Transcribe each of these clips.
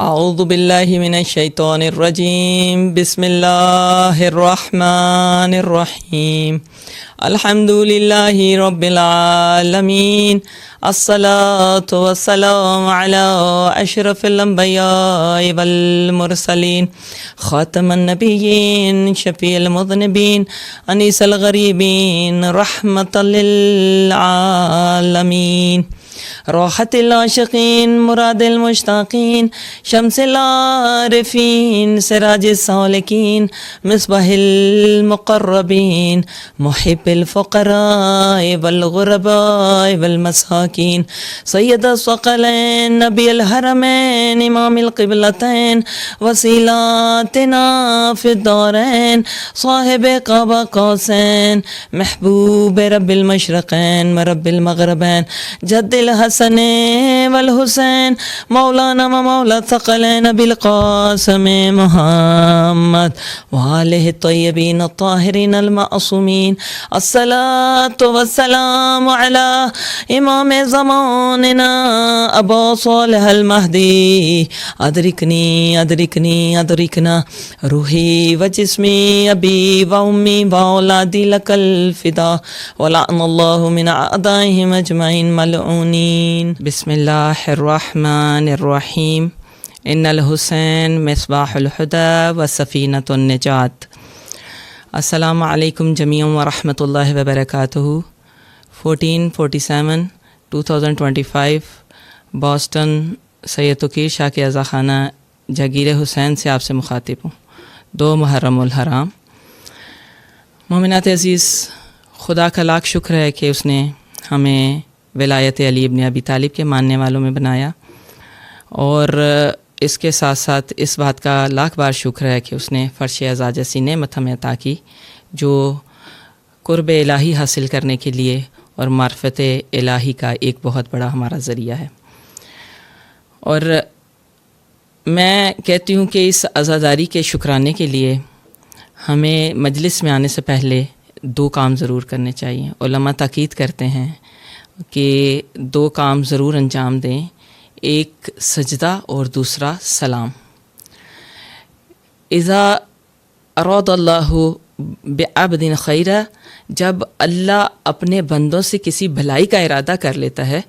اعوذ باللہ من الشیطان الرجیم بسم اللہ الرحمن الرحیم الحمد للہ رب العالمین الصلاة والسلام علی اشرف الانبیاء والمرسلین خاتم النبیین شفیع المذنبین انیس الغریبین رحمۃ للعالمین روحت العاشقین مراد المشتاقین شمس العارفین سراج السالکین مصباح المقربین محب الفقراء والغرباء والمساکین سید الثقلین نبی الحرمین امام القبلتین وسیلاتنا فی الدارین صاحب قاب قوسین محبوب رب المشرقین مرب المغربین جد الحسن والحسین مولانا و مولا الثقلین بالقاسم محمد وآلہ الطیبین الطاہرین المعصومین الصلاة والسلام علی امام زماننا ابا صالح المہدی ادرکنی ادرکنی ادرکنا روحی و جسمی ابی و امی و اولادی لک الفدا ولعن اللہ من اعدائهم اجمعین ملعون. بسم اللہ الرحمن الرحیم ان الحسین مصباح الہدی و سفینۃ النجات. السلام علیکم جمیعا ورحمۃ اللہ وبرکاتہ. 1447-2025 بوسٹن سید توقیر شاہ کے عزا خانہ جاگیر حسین سے آپ سے مخاطب ہوں. 2 محرم الحرام. مومنات عزیز، خدا کا لاکھ شکر ہے کہ اس نے ہمیں ولایت علی ابن ابی طالب کے ماننے والوں میں بنایا، اور اس کے ساتھ ساتھ اس بات کا لاکھ بار شکر ہے کہ اس نے فرش عزا جیسی نعمت ہمیں عطا کی جو قرب الہی حاصل کرنے کے لیے اور معرفت الہی کا ایک بہت بڑا ہمارا ذریعہ ہے. اور میں کہتی ہوں کہ اس عزاداری کے شکرانے کے لیے ہمیں مجلس میں آنے سے پہلے 2 کام ضرور کرنے چاہیے. علماء تاکید کرتے ہیں کہ 2 کام ضرور انجام دیں، ایک سجدہ اور دوسرا سلام. اذا اراد اللہ بعبد خیرا، جب اللہ اپنے بندوں سے کسی بھلائی کا ارادہ کر لیتا ہے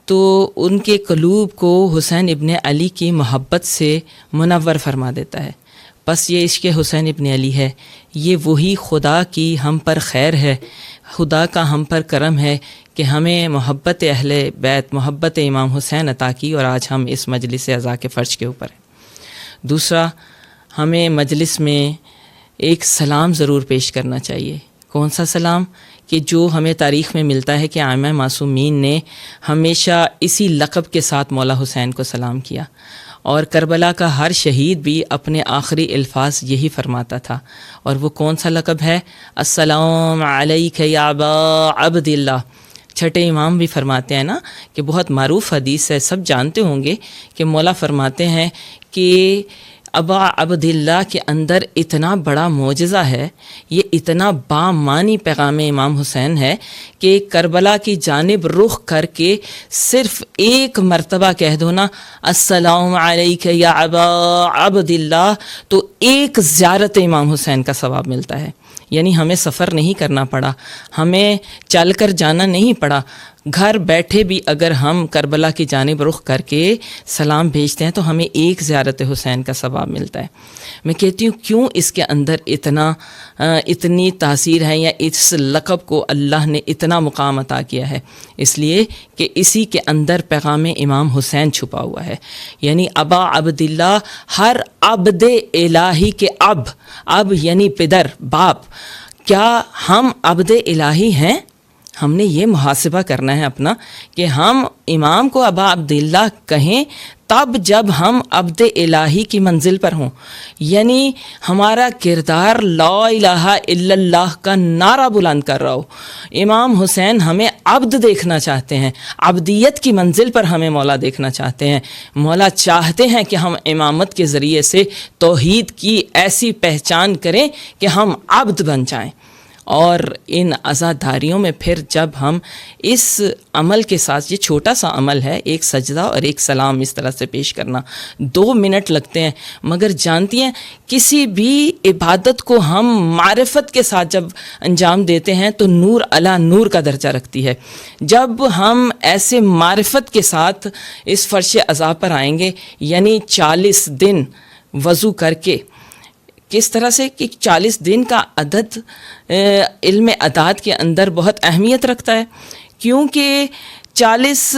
تو ان کے قلوب کو حسین ابن علی کی محبت سے منور فرما دیتا ہے. بس یہ عشق حسین ابن علی ہے، یہ وہی خدا کی ہم پر خیر ہے، خدا کا ہم پر کرم ہے کہ ہمیں محبت اہل بیت، محبت امام حسین عطا کی، اور آج ہم اس مجلس عزا کے فرش کے اوپر ہیں. دوسرا، ہمیں مجلس میں ایک سلام ضرور پیش کرنا چاہیے. کون سا سلام؟ کہ جو ہمیں تاریخ میں ملتا ہے کہ ائمہ معصومین نے ہمیشہ اسی لقب کے ساتھ مولا حسین کو سلام کیا، اور کربلا کا ہر شہید بھی اپنے آخری الفاظ یہی فرماتا تھا. اور وہ کون سا لقب ہے؟ السلام علیک یا ابا عبد اللہ. چھٹے امام بھی فرماتے ہیں نا کہ بہت معروف حدیث ہے، سب جانتے ہوں گے کہ مولا فرماتے ہیں کہ ابا عبد اللہ کے اندر اتنا بڑا معجزہ ہے، یہ اتنا بامانی پیغام امام حسین ہے کہ کربلا کی جانب رخ کر کے صرف ایک مرتبہ کہہ دو نا السلام علیک یا ابا عبد اللہ، تو ایک زیارت امام حسین کا ثواب ملتا ہے. یعنی ہمیں سفر نہیں کرنا پڑا، ہمیں چل کر جانا نہیں پڑا، گھر بیٹھے بھی اگر ہم کربلا کی جانب رخ کر کے سلام بھیجتے ہیں تو ہمیں ایک زیارت حسین کا ثواب ملتا ہے. میں کہتی ہوں کیوں اس کے اندر اتنی تاثیر ہے، یا اس لقب کو اللہ نے اتنا مقام عطا کیا ہے؟ اس لیے کہ اسی کے اندر پیغام امام حسین چھپا ہوا ہے. یعنی ابا عبد اللہ، ہر عبد الہی کے اب یعنی پدر، باپ. کیا ہم عبد الہی ہیں؟ ہم نے یہ محاسبہ کرنا ہے اپنا کہ ہم امام کو ابا عبداللہ کہیں تب جب ہم عبد الہی کی منزل پر ہوں، یعنی ہمارا کردار لا الہ الا اللہ کا نعرہ بلند کر رہا ہو. امام حسین ہمیں عبد دیکھنا چاہتے ہیں، عبدیت کی منزل پر ہمیں مولا دیکھنا چاہتے ہیں. مولا چاہتے ہیں کہ ہم امامت کے ذریعے سے توحید کی ایسی پہچان کریں کہ ہم عبد بن جائیں. اور ان عزاداریوں میں پھر جب ہم اس عمل کے ساتھ، یہ چھوٹا سا عمل ہے، ایک سجدہ اور ایک سلام اس طرح سے پیش کرنا، 2 منٹ لگتے ہیں، مگر جانتی ہیں کسی بھی عبادت کو ہم معرفت کے ساتھ جب انجام دیتے ہیں تو نور علی نور کا درجہ رکھتی ہے. جب ہم ایسے معرفت کے ساتھ اس فرش عزا پر آئیں گے، یعنی 40 دن وضو کر کے، کس طرح سے کہ 40 دن کا عدد علم اعداد کے اندر بہت اہمیت رکھتا ہے، کیونکہ 40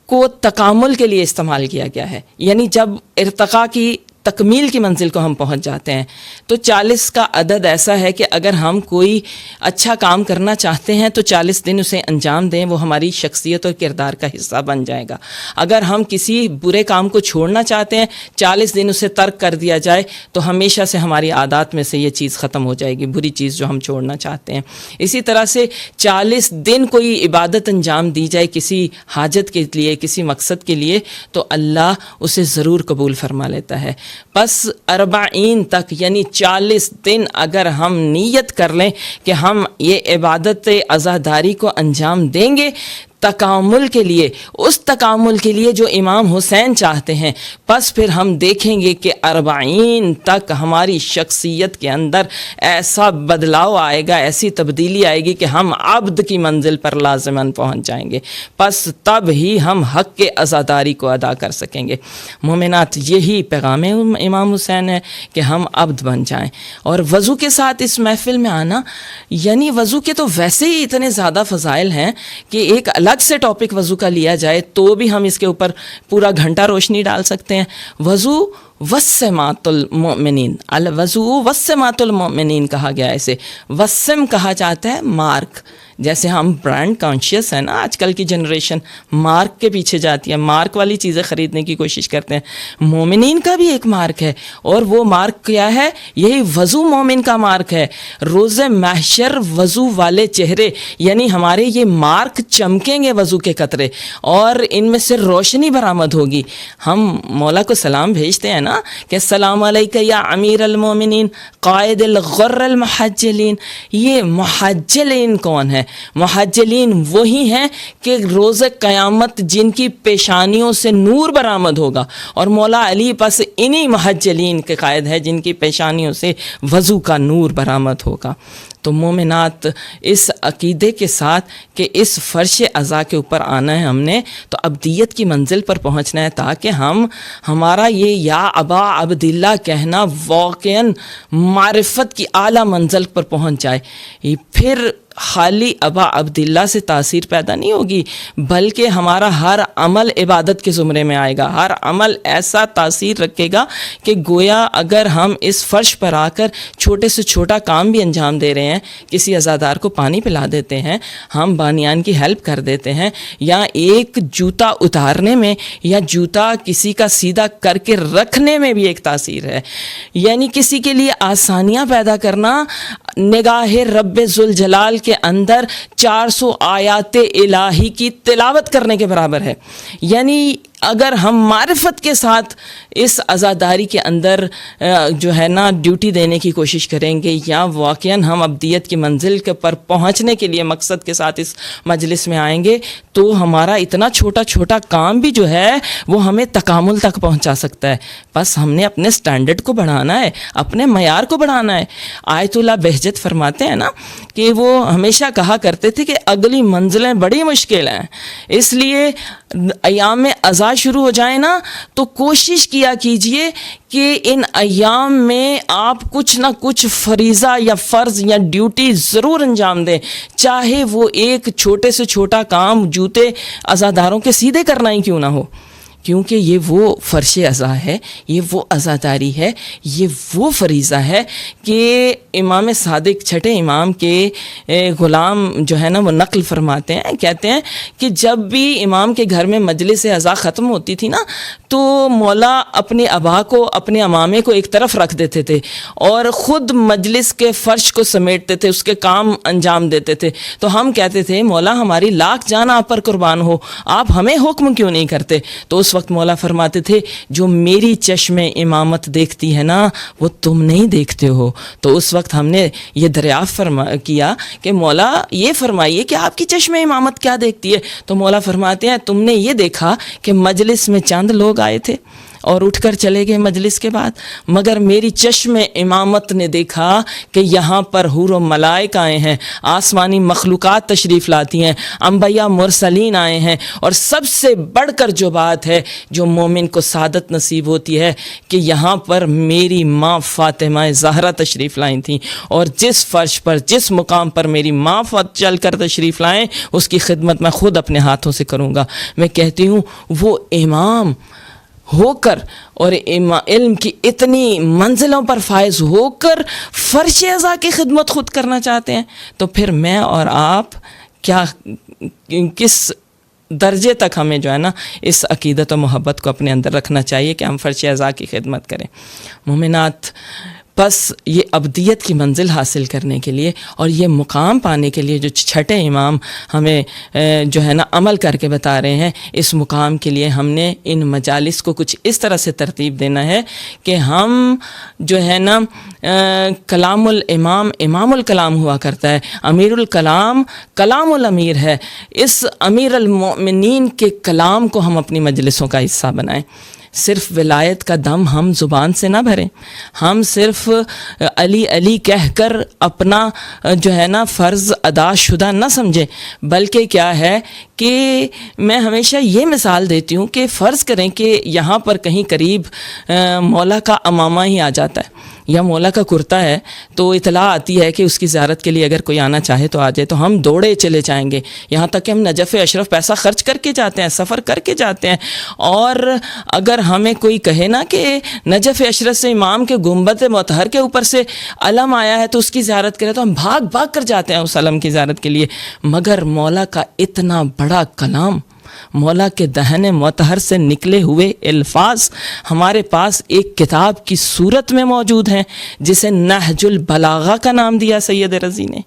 کو تکامل کے لیے استعمال کیا گیا ہے. یعنی جب ارتقاء کی تکمیل کی منزل کو ہم پہنچ جاتے ہیں تو 40 کا عدد ایسا ہے کہ اگر ہم کوئی اچھا کام کرنا چاہتے ہیں تو 40 دن اسے انجام دیں، وہ ہماری شخصیت اور کردار کا حصہ بن جائے گا. اگر ہم کسی برے کام کو چھوڑنا چاہتے ہیں، 40 دن اسے ترک کر دیا جائے تو ہمیشہ سے ہماری عادات میں سے یہ چیز ختم ہو جائے گی، بری چیز جو ہم چھوڑنا چاہتے ہیں. اسی طرح سے 40 دن کوئی عبادت انجام دی جائے کسی حاجت کے لیے، کسی مقصد کے لیے، تو اللہ اسے ضرور قبول فرما لیتا ہے. بس 40 تک یعنی 40 دن اگر ہم نیت کر لیں کہ ہم یہ عبادت عزاداری کو انجام دیں گے تکامل کے لیے، اس تکامل کے لیے جو امام حسین چاہتے ہیں، بس پھر ہم دیکھیں گے کہ 40 تک ہماری شخصیت کے اندر ایسا بدلاؤ آئے گا، ایسی تبدیلی آئے گی کہ ہم عبد کی منزل پر لازماً پہنچ جائیں گے. بس تب ہی ہم حق کے عزاداری کو ادا کر سکیں گے. مومنات، یہی پیغام امام حسین ہے کہ ہم عبد بن جائیں. اور وضو کے ساتھ اس محفل میں آنا، یعنی وضو کے تو ویسے ہی اتنے زیادہ فضائل ہیں کہ ایک الگ سے ٹاپک وضو کا لیا جائے تو بھی ہم اس کے اوپر پورا گھنٹہ روشنی ڈال سکتے ہیں. وضو وسمات المؤمنین، الوضو وسمات المؤمنین کہا گیا ہے. اسے وسم کہا جاتا ہے مارک. جیسے ہم برانڈ کانشیس ہیں نا، آج کل کی جنریشن مارک کے پیچھے جاتی ہے، مارک والی چیزیں خریدنے کی کوشش کرتے ہیں. مومنین کا بھی ایک مارک ہے، اور وہ مارک کیا ہے؟ یہی وضو مومن کا مارک ہے. روز محشر وضو والے چہرے، یعنی ہمارے یہ مارک چمکیں گے وضو کے قطرے، اور ان میں سے روشنی برآمد ہوگی. ہم مولا کو سلام بھیجتے ہیں نا کہ السلام علیکہ یا امیر المومنین قائد الغر المحجلین. یہ محجلین کون ہے؟ محجلین وہی ہیں کہ روز قیامت جن کی پیشانیوں سے نور برآمد ہوگا، اور مولا علی پس انہی محجلین کے قائد ہے جن کی پیشانیوں سے وضو کا نور برآمد ہوگا. تو مومنات، اس عقیدے کے ساتھ کہ اس فرش عزا کے اوپر آنا ہے ہم نے، تو ابدیت کی منزل پر پہنچنا ہے تاکہ ہمارا یہ یا ابا عبداللہ کہنا واقعاً معرفت کی اعلیٰ منزل پر پہنچ جائے. پھر خالی ابا عبداللہ سے تاثیر پیدا نہیں ہوگی، بلکہ ہمارا ہر عمل عبادت کے زمرے میں آئے گا. ہر عمل ایسا تاثیر رکھے گا کہ گویا اگر ہم اس فرش پر آ کر چھوٹے سے چھوٹا کام بھی انجام دے رہے ہیں، کسی عزادار کو پانی پلا دیتے ہیں، ہم بانیان کی ہیلپ کر دیتے ہیں، یا ایک جوتا اتارنے میں یا جوتا کسی کا سیدھا کر کے رکھنے میں بھی ایک تاثیر ہے. یعنی کسی کے لیے آسانیاں پیدا کرنا نگاہ رب ذوالجلال کے اندر 400 آیات الہی کی تلاوت کرنے کے برابر ہے. یعنی اگر ہم معرفت کے ساتھ اس عزاداری کے اندر جو ہے نا ڈیوٹی دینے کی کوشش کریں گے، یا واقعاً ہم ابدیت کی منزل کے پر پہنچنے کے لیے مقصد کے ساتھ اس مجلس میں آئیں گے، تو ہمارا اتنا چھوٹا چھوٹا کام بھی جو ہے وہ ہمیں تکامل تک پہنچا سکتا ہے. بس ہم نے اپنے سٹینڈرڈ کو بڑھانا ہے، اپنے معیار کو بڑھانا ہے. آیت اللہ بہجت فرماتے ہیں نا کہ وہ ہمیشہ کہا کرتے تھے کہ اگلی منزلیں بڑی مشکل ہیں، اس لیے ایام عزا شروع ہو جائے نا تو کوشش کیا کیجئے کہ ان ایام میں آپ کچھ نہ کچھ فریضہ یا فرض یا ڈیوٹی ضرور انجام دیں، چاہے وہ ایک چھوٹے سے چھوٹا کام جوتے عزاداروں کے سیدھے کرنا ہی کیوں نہ ہو. کیونکہ یہ وہ فرش عزا ہے، یہ وہ عزاداری ہے، یہ وہ فریضہ ہے کہ امام صادق چھٹے امام کے غلام جو ہے نا وہ نقل فرماتے ہیں، کہتے ہیں کہ جب بھی امام کے گھر میں مجلس عزا ختم ہوتی تھی نا تو مولا اپنے ابا کو، اپنے امامے کو ایک طرف رکھ دیتے تھے اور خود مجلس کے فرش کو سمیٹتے تھے، اس کے کام انجام دیتے تھے. تو ہم کہتے تھے مولا ہماری لاکھ جان آپ پر قربان ہو، آپ ہمیں حکم کیوں نہیں کرتے؟ تو اس اس وقت مولا فرماتے تھے جو میری چشم امامت دیکھتی ہے نا وہ تم نہیں دیکھتے ہو. تو اس وقت ہم نے یہ دریافت کیا کہ مولا یہ فرمائیے کہ آپ کی چشم امامت کیا دیکھتی ہے؟ تو مولا فرماتے ہیں تم نے یہ دیکھا کہ مجلس میں چند لوگ آئے تھے اور اٹھ کر چلے گئے مجلس کے بعد، مگر میری چشم امامت نے دیکھا کہ یہاں پر حور و ملائک آئے ہیں، آسمانی مخلوقات تشریف لاتی ہیں، انبیاء مرسلین آئے ہیں، اور سب سے بڑھ کر جو بات ہے جو مومن کو سعادت نصیب ہوتی ہے کہ یہاں پر میری ماں فاطمہ زہرا تشریف لائی تھیں، اور جس فرش پر جس مقام پر میری ماں چل کر تشریف لائیں اس کی خدمت میں خود اپنے ہاتھوں سے کروں گا. میں کہتی ہوں وہ امام ہو کر اور علم کی اتنی منزلوں پر فائز ہو کر فرش اعضاء کی خدمت خود کرنا چاہتے ہیں، تو پھر میں اور آپ کیا کس درجے تک ہمیں جو ہے نا اس عقیدت و محبت کو اپنے اندر رکھنا چاہیے کہ ہم فرش اعضاء کی خدمت کریں. مومنات، بس یہ ابدیت کی منزل حاصل کرنے کے لیے اور یہ مقام پانے کے لیے جو چھٹے امام ہمیں جو ہے نا عمل کر کے بتا رہے ہیں، اس مقام کے لیے ہم نے ان مجالس کو کچھ اس طرح سے ترتیب دینا ہے کہ ہم جو ہے نا کلام الامام امام الکلام ہوا کرتا ہے، امیر الکلام کلام الامیر ہے، اس امیر المؤمنین کے کلام کو ہم اپنی مجلسوں کا حصہ بنائیں. صرف ولایت کا دم ہم زبان سے نہ بھریں، ہم صرف علی علی کہہ کر اپنا جو ہے نا فرض ادا شدہ نہ سمجھیں، بلکہ کیا ہے کہ میں ہمیشہ یہ مثال دیتی ہوں کہ فرض کریں کہ یہاں پر کہیں قریب مولا کا امامہ ہی آ جاتا ہے یا مولا کا کرتا ہے، تو اطلاع آتی ہے کہ اس کی زیارت کے لیے اگر کوئی آنا چاہے تو آ جائے، تو ہم دوڑے چلے جائیں گے، یہاں تک کہ ہم نجف اشرف پیسہ خرچ کر کے جاتے ہیں، سفر کر کے جاتے ہیں. اور اگر ہمیں کوئی کہے نا کہ نجف اشرف سے امام کے گنبد مطہر کے اوپر سے علم آیا ہے تو اس کی زیارت کرے، تو ہم بھاگ بھاگ کر جاتے ہیں اس علم کی زیارت کے لیے. مگر مولا کا اتنا بڑا کلام، مولا کے دہن مطہر سے نکلے ہوئے الفاظ ہمارے پاس ایک کتاب کی صورت میں موجود ہیں جسے نہج البلاغہ کا نام دیا سید رضی نے.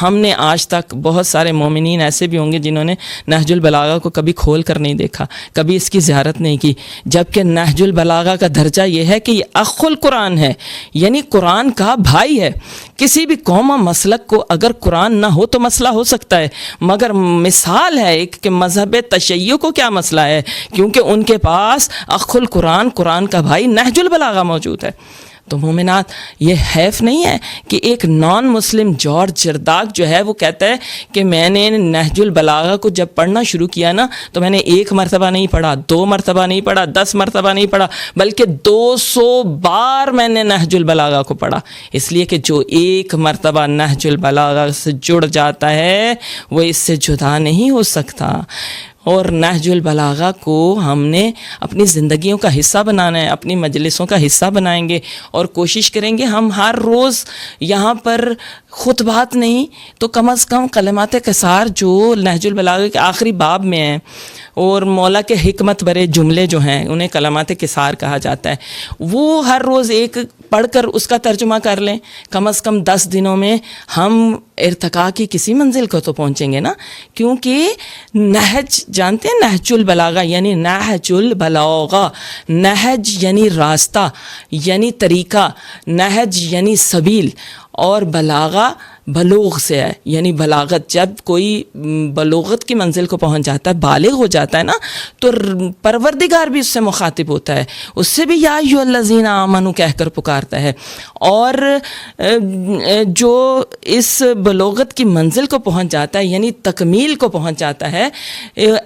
ہم نے آج تک بہت سارے مومنین ایسے بھی ہوں گے جنہوں نے نہج البلاغہ کو کبھی کھول کر نہیں دیکھا، کبھی اس کی زیارت نہیں کی، جبکہ نہج البلاغہ کا درجہ یہ ہے کہ یہ اخ القرآن ہے، یعنی قرآن کا بھائی ہے. کسی بھی قوم و مسلک کو اگر قرآن نہ ہو تو مسئلہ ہو سکتا ہے، مگر مثال ہے ایک کہ مذہب تشیع کو کیا مسئلہ ہے، کیونکہ ان کے پاس اخ القرآن قرآن کا بھائی نہج البلاغہ موجود ہے. تو مومنات، یہ حیف نہیں ہے کہ ایک نان مسلم جارج جرداق جو ہے وہ کہتا ہے کہ میں نے نہج البلاغہ کو جب پڑھنا شروع کیا نا تو میں نے 1 مرتبہ نہیں پڑھا، 2 مرتبہ نہیں پڑھا، 10 مرتبہ نہیں پڑھا، بلکہ 200 بار میں نے نہج البلاغہ کو پڑھا. اس لیے کہ جو 1 مرتبہ نہج البلاغہ سے جڑ جاتا ہے وہ اس سے جدا نہیں ہو سکتا. اور نہج البلاغہ کو ہم نے اپنی زندگیوں کا حصہ بنانا ہے، اپنی مجلسوں کا حصہ بنائیں گے اور کوشش کریں گے ہم ہر روز یہاں پر خطبات نہیں تو کم از کم کلمات قصار جو نہج البلاغہ کے آخری باب میں ہیں اور مولا کے حکمت برے جملے جو ہیں انہیں کلمات قصار کہا جاتا ہے، وہ ہر روز ایک پڑھ کر اس کا ترجمہ کر لیں. کم از کم 10 دنوں میں ہم ارتقاء کی کسی منزل کو تو پہنچیں گے نا، کیونکہ نہج جانتے ہیں، نہج البلاغہ یعنی نہج البلاغہ، نہج یعنی راستہ یعنی طریقہ، نہج یعنی سبیل، اور بلاغہ بلوغ سے ہے یعنی بلاغت. جب کوئی بلوغت کی منزل کو پہنچ جاتا ہے، بالغ ہو جاتا ہے نا، تو پروردگار بھی اس سے مخاطب ہوتا ہے، اس سے بھی یا ایھا الذین آمنوا کہہ کر پکارتا ہے. اور جو اس بلوغت کی منزل کو پہنچ جاتا ہے یعنی تکمیل کو پہنچ جاتا ہے،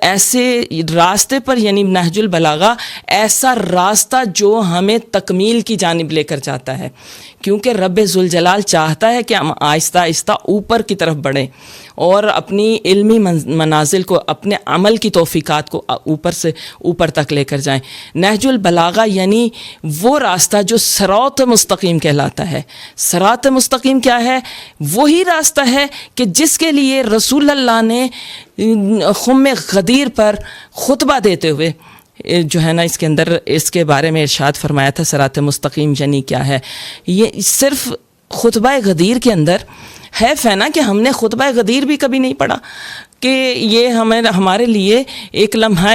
ایسے راستے پر یعنی نہج البلاغہ ایسا راستہ جو ہمیں تکمیل کی جانب لے کر جاتا ہے، کیونکہ رب ذوالجلال چاہتا ہے کہ ہم آہستہ آہستہ اوپر کی طرف بڑھیں اور اپنی علمی منازل کو، اپنے عمل کی توفیقات کو اوپر سے اوپر تک لے کر جائیں. نہج البلاغہ یعنی وہ راستہ جو صراط مستقیم کہلاتا ہے. صراط مستقیم کیا ہے؟ وہی راستہ ہے کہ جس کے لیے رسول اللہ نے خم غدیر پر خطبہ دیتے ہوئے جو ہے نا اس کے اندر اس کے بارے میں ارشاد فرمایا تھا. صراط مستقیم یعنی کیا ہے؟ یہ صرف خطبہ غدیر کے اندر حیف ہے نا کہ ہم نے خطبہ غدیر بھی کبھی نہیں پڑھا، کہ یہ ہمارے لیے ایک لمحہ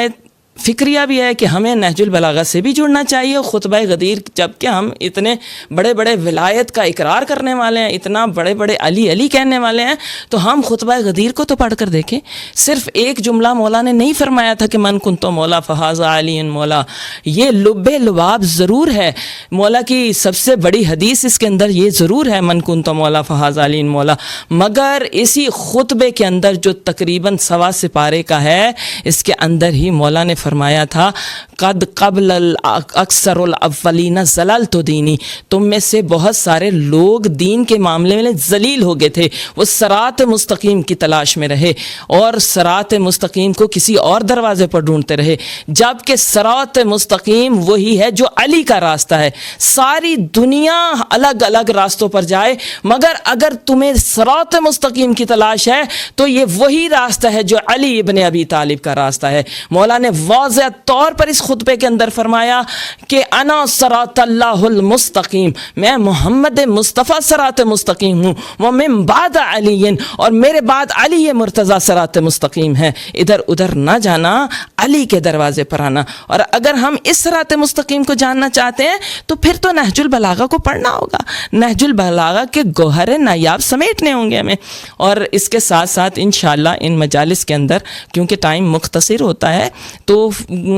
فکریہ بھی ہے کہ ہمیں نہج البلاغہ سے بھی جڑنا چاہیے. خطبہ غدیر جب کہ ہم اتنے بڑے بڑے ولایت کا اقرار کرنے والے ہیں, اتنا بڑے بڑے علی علی کہنے والے ہیں, تو ہم خطبہ غدیر کو تو پڑھ کر دیکھیں. صرف ایک جملہ مولا نے نہیں فرمایا تھا کہ من کنت مولا فہذا علی مولا. یہ لب لباب ضرور ہے, مولا کی سب سے بڑی حدیث اس کے اندر یہ ضرور ہے من کنت مولا فہذا علی مولا, مگر اسی خطبے کے اندر جو تقریباً 1.25 سپارے کا ہے, اس کے اندر ہی مولا نے فرمایا تھا قد قبل اکثر الاولین زللت دینی, تم میں سے بہت سارے لوگ دین کے معاملے میں ذلیل ہو گئے تھے, وہ صراط مستقیم کی تلاش میں رہے اور صراط مستقیم کو کسی اور دروازے پر ڈھونڈتے رہے, جبکہ صراط مستقیم وہی ہے جو علی کا راستہ ہے. ساری دنیا الگ الگ راستوں پر جائے, مگر اگر تمہیں صراط مستقیم کی تلاش ہے تو یہ وہی راستہ ہے جو علی ابن ابی طالب کا راستہ ہے. مولا نے واضح طور پر اس خطبے کے اندر فرمایا کہ انا صراط اللہ المستقیم, میں محمد مصطفیٰ صراط مستقیم ہوں, ومن بعد علی, اور میرے بعد علی مرتضیٰ صراط مستقیم ہے. ادھر ادھر نہ جانا, علی کے دروازے پر آنا. اور اگر ہم اس صراط مستقیم کو جاننا چاہتے ہیں تو پھر تو نہج البلاغہ کو پڑھنا ہوگا, نہج البلاغہ کے گوہر نایاب سمیٹنے ہوں گے ہمیں. اور اس کے ساتھ ساتھ انشاءاللہ ان مجالس کے اندر, کیونکہ ٹائم مختصر ہوتا ہے, تو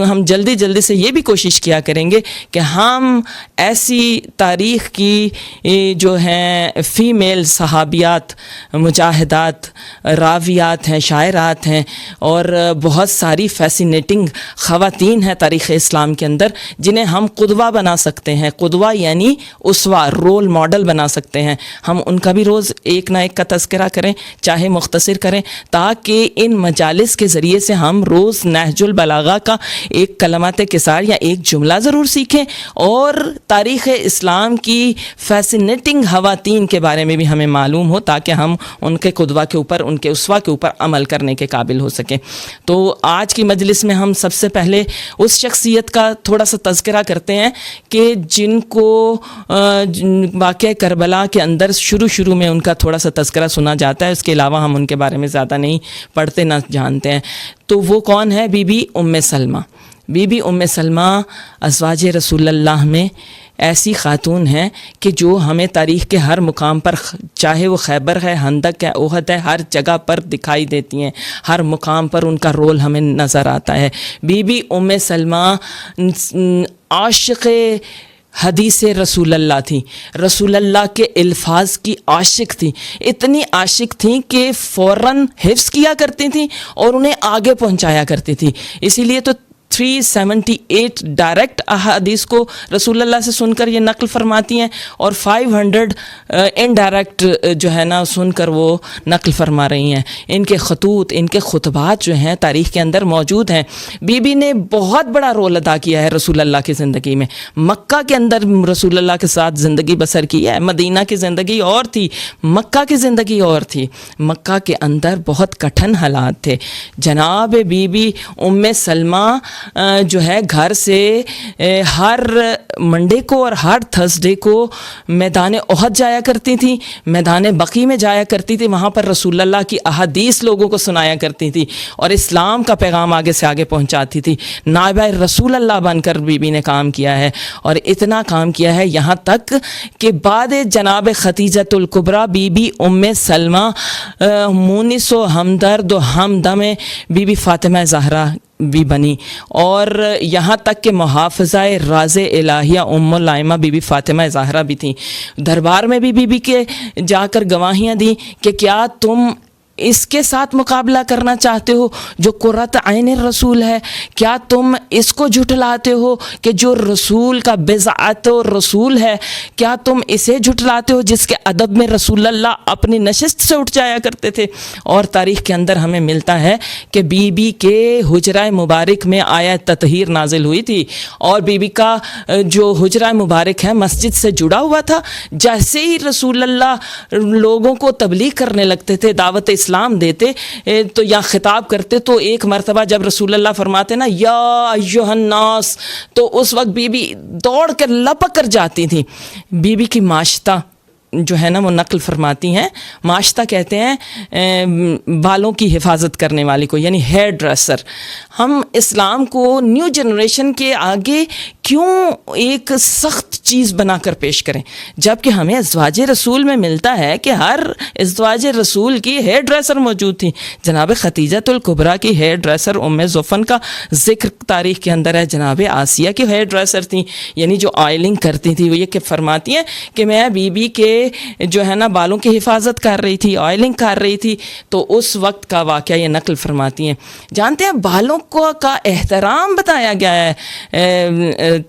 ہم جلدی جلدی سے یہ بھی کوشش کیا کریں گے کہ ہم ایسی تاریخ کی جو ہیں فیمیل صحابیات, مجاہدات, راویات ہیں, شاعرات ہیں, اور بہت ساری فیسینیٹنگ خواتین ہیں تاریخ اسلام کے اندر, جنہیں ہم قدوہ بنا سکتے ہیں. قدوہ یعنی اسوہ, رول ماڈل بنا سکتے ہیں. ہم ان کا بھی روز ایک نہ ایک کا تذکرہ کریں, چاہے مختصر کریں, تاکہ ان مجالس کے ذریعے سے ہم روز نہج البلاغہ کا ایک کلمات کسار یا ایک جملہ ضرور سیکھیں, اور تاریخ اسلام کی فیسینیٹنگ خواتین کے بارے میں بھی ہمیں معلوم ہو, تاکہ ہم ان کے قدوہ کے اوپر, ان کے اسوہ کے اوپر عمل کرنے کے قابل ہو سکیں. تو آج کی مجلس میں ہم سب سے پہلے اس شخصیت کا تھوڑا سا تذکرہ کرتے ہیں کہ جن کو واقعہ کربلا کے اندر شروع میں ان کا تھوڑا سا تذکرہ سنا جاتا ہے, اس کے علاوہ ہم ان کے بارے میں زیادہ نہیں پڑھتے نہ جانتے ہیں. تو وہ کون ہے؟ بی بی ام سلمہ. بی بی ام سلمہ ازواج رسول اللہ میں ایسی خاتون ہیں کہ جو ہمیں تاریخ کے ہر مقام پر, چاہے وہ خیبر ہے, خندق ہے, احد ہے, ہر جگہ پر دکھائی دیتی ہیں, ہر مقام پر ان کا رول ہمیں نظر آتا ہے. بی بی ام سلمہ عاشق حدیث رسول اللہ تھیں, رسول اللہ کے الفاظ کی عاشق تھیں, اتنی عاشق تھیں کہ فوراً حفظ کیا کرتی تھیں اور انہیں آگے پہنچایا کرتی تھیں. اسی لیے تو 378 ڈائریکٹ احادیث کو رسول اللہ سے سن کر یہ نقل فرماتی ہیں, اور 500 انڈائریکٹ جو ہے نا سن کر وہ نقل فرما رہی ہیں. ان کے خطوط, ان کے خطبات جو ہیں تاریخ کے اندر موجود ہیں. بی بی نے بہت بڑا رول ادا کیا ہے رسول اللہ کی زندگی میں. مکہ کے اندر رسول اللہ کے ساتھ زندگی بسر کی ہے. مدینہ کی زندگی اور تھی, مکہ کی زندگی اور تھی. مکہ کے اندر بہت کٹھن حالات تھے. جناب بی بی ام سلمہ جو ہے گھر سے ہر منڈے کو اور ہر تھرسڈے کو میدان احد جایا کرتی تھیں, میدان بقیع میں جایا کرتی تھی, وہاں پر رسول اللہ کی احادیث لوگوں کو سنایا کرتی تھی اور اسلام کا پیغام آگے سے آگے پہنچاتی تھی. نائبہ رسول اللہ بن کر بی بی نے کام کیا ہے, اور اتنا کام کیا ہے یہاں تک کہ بعد جناب ختیجۃ الکبریٰ بی بی ام سلمہ مونس و ہمدرد و ہمدم بی بی فاطمہ زہرا بھی بنی, اور یہاں تک کہ محافظہ راز الہیہ ام الائمہ بی بی فاطمہ زہرا بھی تھیں. دربار میں بھی بی بی کے جا کر گواہیاں دیں کہ کیا تم اس کے ساتھ مقابلہ کرنا چاہتے ہو جو قرۃ عین رسول ہے؟ کیا تم اس کو جھٹلاتے ہو کہ جو رسول کا بضاعت و رسول ہے؟ کیا تم اسے جھٹلاتے ہو جس کے ادب میں رسول اللہ اپنی نشست سے اٹھ جایا کرتے تھے؟ اور تاریخ کے اندر ہمیں ملتا ہے کہ بی بی کے حجرہ مبارک میں آیت تطہیر نازل ہوئی تھی, اور بی بی کا جو حجرہ مبارک ہے مسجد سے جڑا ہوا تھا. جیسے ہی رسول اللہ لوگوں کو تبلیغ کرنے لگتے تھے, دعوت اسلام دیتے تو یا خطاب کرتے, تو ایک مرتبہ جب رسول اللہ فرماتے نا یا ایھا الناس, تو اس وقت بی بی دوڑ کر لپک کر جاتی تھی. بی بی کی ماشطہ جو ہے نا وہ نقل فرماتی ہیں، ماشطہ کہتے ہیں بالوں کی حفاظت کرنے والی کو، یعنی ہیئر ڈریسر۔ ہم اسلام کو نیو جنریشن کے آگے کیوں ایک سخت چیز بنا کر پیش کریں، جب کہ ہمیں ازواج رسول میں ملتا ہے کہ ہر ازواج رسول کی ہیئر ڈریسر موجود تھی۔ جناب خدیجہ الکبریٰ کی ہیئر ڈریسر ام زفن کا ذکر تاریخ کے اندر ہے، جناب آسیہ کی ہیئر ڈریسر تھیں، یعنی جو آئلنگ کرتی تھی۔ وہ یہ کہ فرماتی ہیں کہ میں بی بی کے جو ہے نا بالوں کی حفاظت کر رہی تھی، آئلنگ کر رہی تھی، تو اس وقت کا واقعہ یہ نقل فرماتی ہیں۔ جانتے ہیں بالوں کا احترام بتایا گیا ہے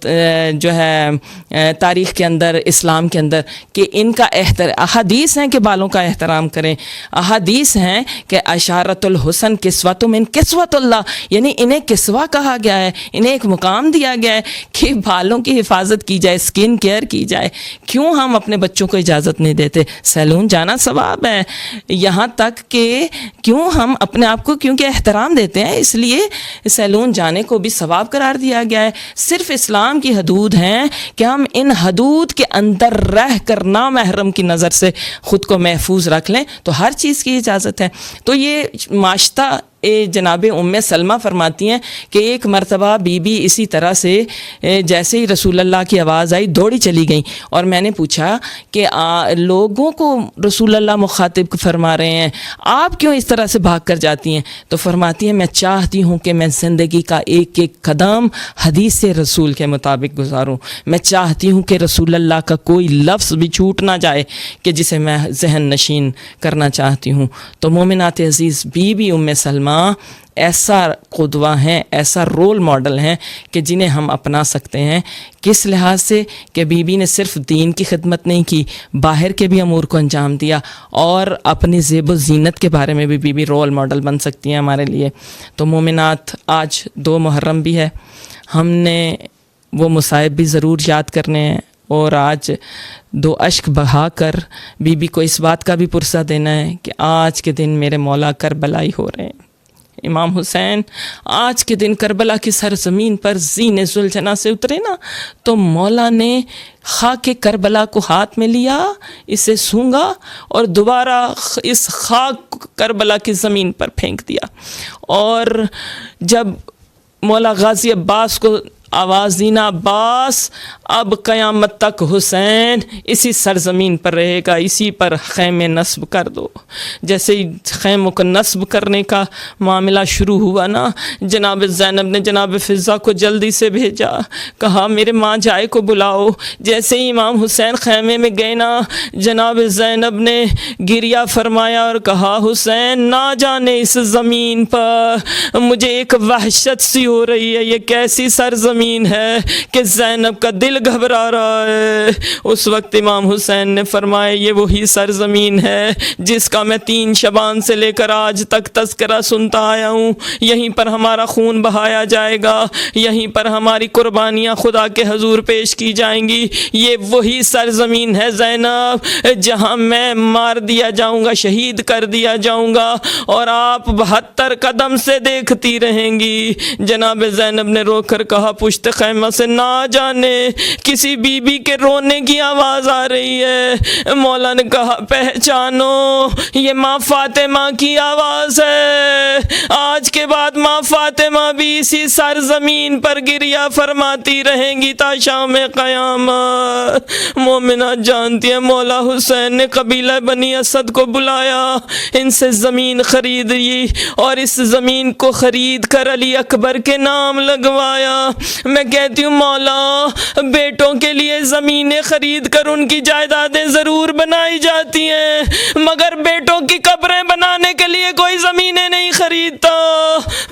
جو ہے تاریخ کے اندر، اسلام کے اندر، کہ ان کا احادیث ہیں کہ بالوں کا احترام کریں، احادیث ہیں کہ اشارۃ الحسن کسوۃ من کسوۃ اللہ، یعنی انہیں کسوہ کہا گیا ہے، انہیں ایک مقام دیا گیا ہے کہ بالوں کی حفاظت کی جائے، اسکن کیئر کی جائے۔ کیوں ہم اپنے بچوں کو اجازت نہیں دیتے؟ سیلون جانا ثواب ہے، یہاں تک کہ کیوں ہم اپنے آپ کو کیونکہ احترام دیتے ہیں، اس لیے سیلون جانے کو بھی ثواب قرار دیا گیا ہے۔ صرف اسلام کی حدود ہیں کہ ہم ان حدود کے اندر رہ کر نامحرم کی نظر سے خود کو محفوظ رکھ لیں تو ہر چیز کی اجازت ہے۔ تو یہ ماشطہ جناب ام سلمہ فرماتی ہیں کہ ایک مرتبہ بی بی اسی طرح سے جیسے ہی رسول اللہ کی آواز آئی دوڑی چلی گئیں، اور میں نے پوچھا کہ لوگوں کو رسول اللہ مخاطب فرما رہے ہیں، آپ کیوں اس طرح سے بھاگ کر جاتی ہیں؟ تو فرماتی ہیں میں چاہتی ہوں کہ میں زندگی کا ایک ایک قدم حدیث رسول کے مطابق گزاروں، میں چاہتی ہوں کہ رسول اللہ کا کوئی لفظ بھی چھوٹ نہ جائے کہ جسے میں ذہن نشین کرنا چاہتی ہوں۔ تو مومنات عزیز، بی بی ام سلمہ ایسا قدوہ ہیں، ایسا رول ماڈل ہیں کہ جنہیں ہم اپنا سکتے ہیں۔ کس لحاظ سے کہ بی بی نے صرف دین کی خدمت نہیں کی، باہر کے بھی امور کو انجام دیا، اور اپنی زیب و زینت کے بارے میں بھی بی بی رول ماڈل بن سکتی ہیں ہمارے لیے۔ تو مومنات، آج 2 محرم بھی ہے، ہم نے وہ مصائب بھی ضرور یاد کرنے ہیں، اور آج 2 اشک بہا کر بی بی کو اس بات کا بھی پرسہ دینا ہے کہ آج کے دن میرے مولا کربلائی ہو رہے ہیں۔ امام حسین آج کے دن کربلا کی سرزمین پر زین ذوالجناح سے اترے نا، تو مولا نے خاک کربلا کو ہاتھ میں لیا، اسے سونگا اور دوبارہ اس خاک کربلا کی زمین پر پھینک دیا، اور جب مولا غازی عباس کو آواز دینا، عباس اب قیامت تک حسین اسی سرزمین پر رہے گا، اسی پر خیمے نصب کر دو۔ جیسے ہی خیموں کو نصب کرنے کا معاملہ شروع ہوا نا، جناب زینب نے جناب فضہ کو جلدی سے بھیجا، کہا میرے ماں جائے کو بلاؤ۔ جیسے ہی امام حسین خیمے میں گئے نا، جناب زینب نے گریہ فرمایا اور کہا حسین نہ جانے اس زمین پر مجھے ایک وحشت سی ہو رہی ہے، یہ کیسی سرزمین ہے کہ زینب کا دل گھبرا رہا ہے۔ اس وقت امام حسین نے فرمایا یہ وہی سرزمین ہے جس کا میں 3 شعبان سے لے کر آج تک تذکرہ سنتا آیا ہوں، یہیں پر ہمارا خون بہایا جائے گا، یہیں پر ہماری قربانیاں خدا کے حضور پیش کی جائیں گی۔ یہ وہی سرزمین ہے زینب جہاں میں مار دیا جاؤں گا، شہید کر دیا جاؤں گا، اور آپ 72 قدم سے دیکھتی رہیں گی۔ جناب زینب نے رو کر کہا پشت خیمہ سے نہ جانے کسی بی بی کے رونے کی آواز آ رہی ہے۔ مولا نے کہا پہچانو یہ ماں فاطمہ کی آواز ہے، آج کے بعد ماں فاطمہ بھی اسی سرزمین پر گریہ فرماتی رہیں گی تا شام قیامت۔ مومنات جانتی ہیں مولا حسین نے قبیلہ بنی اسد کو بلایا، ان سے زمین خریدی، اور اس زمین کو خرید کر علی اکبر کے نام لگوایا۔ میں کہتی ہوں مولا، بیٹوں کے لیے زمینیں خرید کر ان کی جائیدادیں ضرور بنائی جاتی ہیں، مگر بیٹوں کی قبریں بنانے کے لیے کوئی زمینیں نہیں خریدتا۔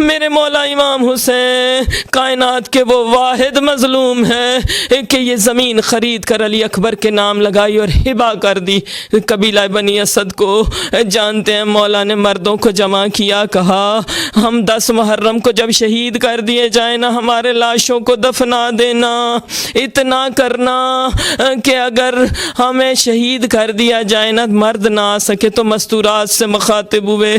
میرے مولا امام حسین کائنات کے وہ واحد مظلوم ہیں کہ یہ زمین خرید کر علی اکبر کے نام لگائی اور ہبہ کر دی قبیلہ بنی اسد کو۔ جانتے ہیں مولا نے مردوں کو جمع کیا، کہا ہم 10 محرم کو جب شہید کر دیے جائیں نا، ہمارے لاشوں کو دفنا دینا، اتنا کرنا کہ اگر ہمیں شہید کر دیا جائے نا، مرد نہ آ سکے تو مستورات سے مخاطب ہوئے۔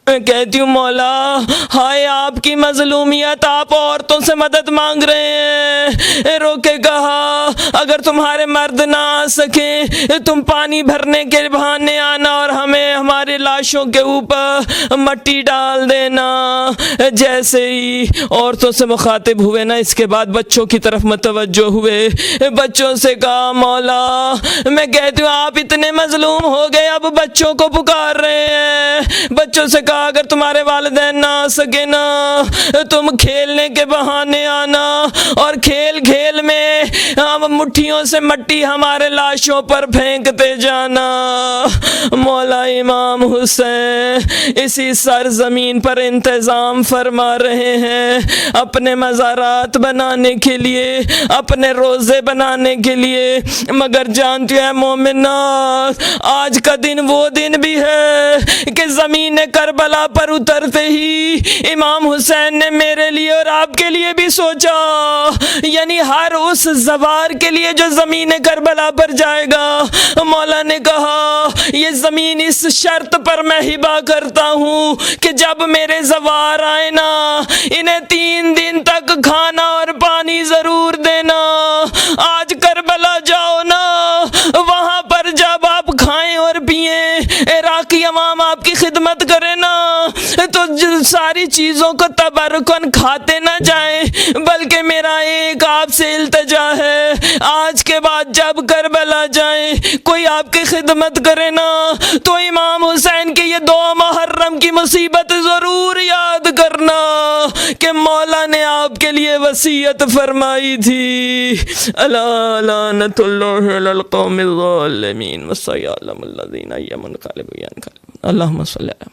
میں کہتی ہوں مولا ہائے آپ کی مظلومیت، آپ عورتوں سے مدد مانگ رہے ہیں۔ رو کے کہا اگر تمہارے مرد نہ آ سکیں تم پانی بھرنے کے بہانے آنا اور ہمیں ہمارے لاشوں کے اوپر مٹی ڈال دینا۔ جیسے ہی عورتوں سے مخاطب ہوئے نا، اس کے بعد بچوں کی طرف متوجہ ہوئے، بچوں سے کہا مولا میں کہتی ہوں آپ اتنے مظلوم ہو گئے، اب بچوں کو پکار رہے ہیں۔ بچوں سے کہا اگر تمہارے والدین نہ آ سکے نا تم کھیلنے کے بہانے آنا اور کھیل کھیل میں ہم مٹھیوں سے مٹی ہمارے لاشوں پر پھینکتے جانا۔ مولا امام حسین اسی سرزمین پر انتظام فرما رہے ہیں اپنے مزارات بنانے کے لیے، اپنے روزے بنانے کے لیے، مگر جانتی ہے مومنات آج کا دن وہ دن بھی ہے کہ زمین کربلا پر اترتے ہی امام حسین نے میرے لیے اور آپ کے لیے بھی سوچا، یعنی ہر اس زوار کے لیے جو زمین کربلا پر جائے گا۔ مولا نے کہا یہ زمین اس شرط پر میں ہبہ کرتا ہوں کہ جب میرے زوار آئے نا انہیں 3 دن تک کھانا اور پانی ضرور دینا۔ آج کربلا جاؤ نا، وہاں پر جب آپ کھائیں اور پئیں، عراقی عوام آپ کی خدمت کرے نا تو ساری چیزوں کو تبرکن کھاتے نہ جائیں، بلکہ میرا ایک آپ سے التجا ہے آج کے بعد جب کربلا جائیں کوئی آپ کی خدمت کرے نا تو امام حسین کی یہ 2 محرم کی مصیبت ضرور یاد کرنا کہ مولا نے آپ کے لیے وصیت فرمائی تھی۔ الا لعنت اللہ علی القوم الظالمین وسيعلم الذین منقلبون اللهم صل علی